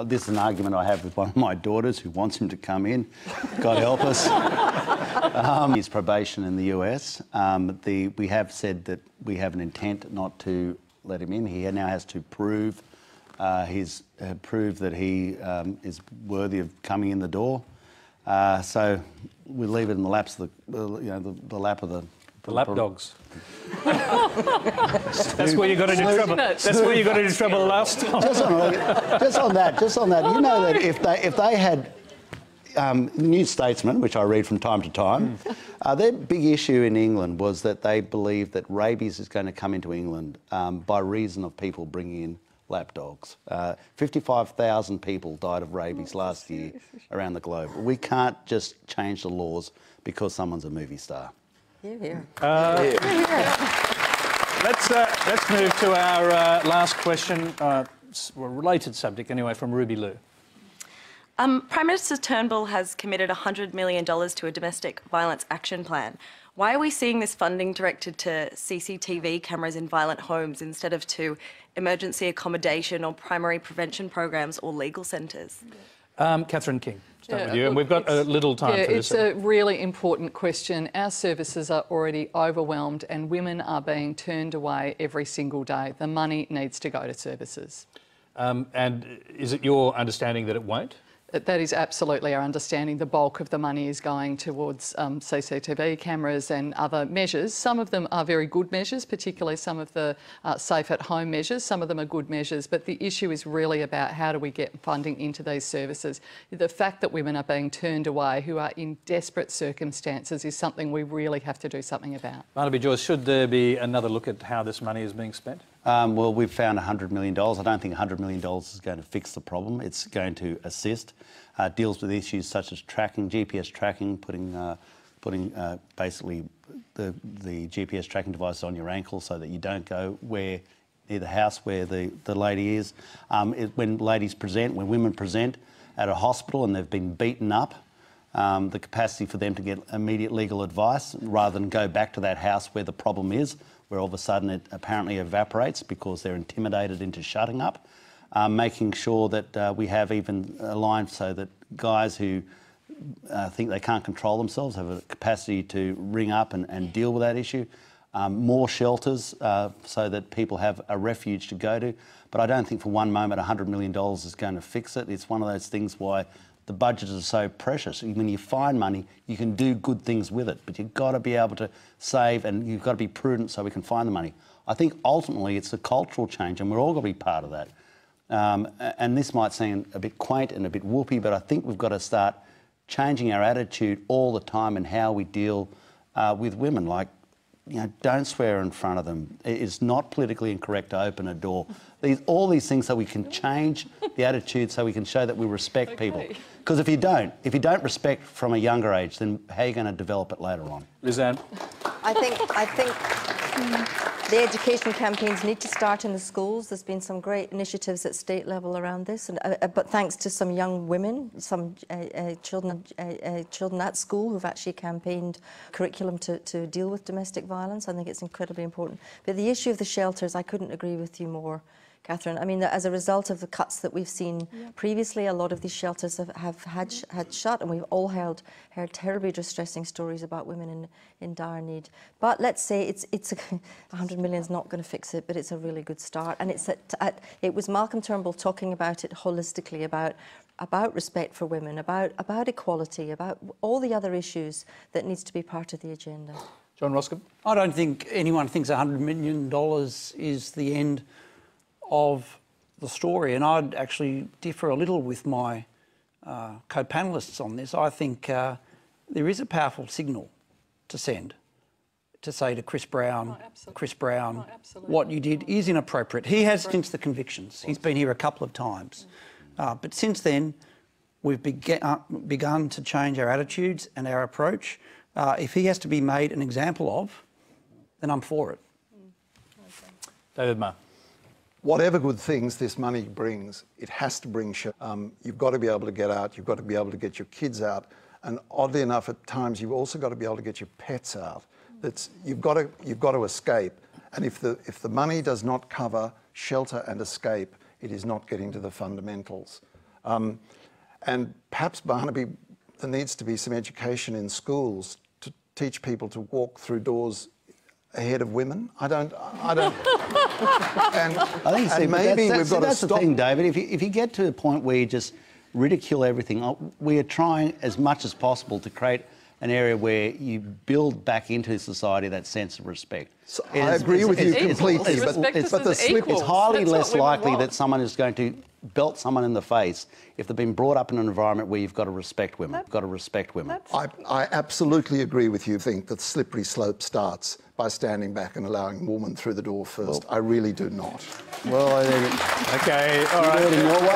this is an argument I have with one of my daughters who wants him to come in. God help us. His probation in the US. We have said that we have an intent not to let him in. He now has to prove that he is worthy of coming in the door. So we leave it in the laps of the lap of the lapdogs. That's where you got into trouble. That's where you got into trouble last time. Just on that, you know that if they had New Statesman, which I read from time to time, their big issue in England was that they believe that rabies is going to come into England by reason of people bringing in lapdogs. 55,000 people died of rabies last year around the globe. We can't just change the laws because someone's a movie star. Here. Let's move to our last question, related subject anyway, from Ruby Liu. Prime Minister Turnbull has committed $100 million to a domestic violence action plan. Why are we seeing this funding directed to CCTV cameras in violent homes instead of to emergency accommodation or primary prevention programs or legal centres? Catherine King, start with you, and we've got a little time for this. It's a really important question. Our services are already overwhelmed and women are being turned away every single day. The money needs to go to services. And is it your understanding that it won't? That is absolutely our understanding. The bulk of the money is going towards CCTV cameras and other measures. Some of them are very good measures, particularly some of the safe at home measures. Some of them are good measures, but the issue is really about how do we get funding into these services. The fact that women are being turned away who are in desperate circumstances is something we really have to do something about. Barnaby Joyce, should there be another look at how this money is being spent? Well, we've found $100 million. I don't think $100 million is going to fix the problem. It's going to assist. Deals with issues such as tracking, GPS tracking, putting basically the GPS tracking device on your ankle so that you don't go near the house where the lady is. When women present at a hospital and they've been beaten up, the capacity for them to get immediate legal advice rather than go back to that house where the problem is, where all of a sudden it apparently evaporates because they're intimidated into shutting up. Making sure that we have even a line so that guys who think they can't control themselves have a capacity to ring up and deal with that issue. More shelters so that people have a refuge to go to. But I don't think for one moment $100 million is going to fix it. It's one of those things why the budgets are so precious. When you find money, you can do good things with it, but you've got to be able to save and you've got to be prudent so we can find the money. I think ultimately it's a cultural change and we're all going to be part of that. And this might seem a bit quaint and a bit whoopee, but I think we've got to start changing our attitude all the time in how we deal with women. Like, don't swear in front of them. It's not politically incorrect to open a door. All these things so we can change the attitude so we can show that we respect people. Because if you don't respect from a younger age, then how are you going to develop it later on? Lizanne? I think the education campaigns need to start in the schools. There's been some great initiatives at state level around this, but thanks to some young women, some children at school who've actually campaigned curriculum to deal with domestic violence. I think it's incredibly important. But the issue of the shelters, I couldn't agree with you more, Catherine. I mean, as a result of the cuts that we've seen previously, a lot of these shelters have had shut, and we've all heard terribly distressing stories about women in dire need. But let's say it's 100 million is not going to fix it, but it's a really good start. And it was Malcolm Turnbull talking about it holistically, about respect for women, about equality, about all the other issues that needs to be part of the agenda. John Roscoe? I don't think anyone thinks $100 million is the end of the story, and I'd actually differ a little with my co-panellists on this. I think there is a powerful signal to send, to say to Chris Brown, what you did is inappropriate. He has since the convictions. He's been here a couple of times. But since then, we've begun to change our attitudes and our approach. If he has to be made an example of, then I'm for it. David Marr. Whatever good things this money brings, it has to bring you've got to be able to get out, you've got to be able to get your kids out, and oddly enough, at times you've also got to be able to get your pets out. You've got to escape, and if the money does not cover shelter and escape, it is not getting to the fundamentals. And perhaps, Barnaby, there needs to be some education in schools to teach people to walk through doors ahead of women. I don't. And I think and maybe we've got to that's stop. the thing, David. If you get to a point where you just ridicule everything, we are trying as much as possible to create an area where you build back into society that sense of respect. So I agree with you completely, but the slip It's highly less likely that someone is going to belt someone in the face if they've been brought up in an environment where you've got to respect women. You've got to respect women. I absolutely agree with you. I think that slippery slope starts by standing back and allowing a woman through the door first. I really do not. Well, Okay, all right. do it in your way.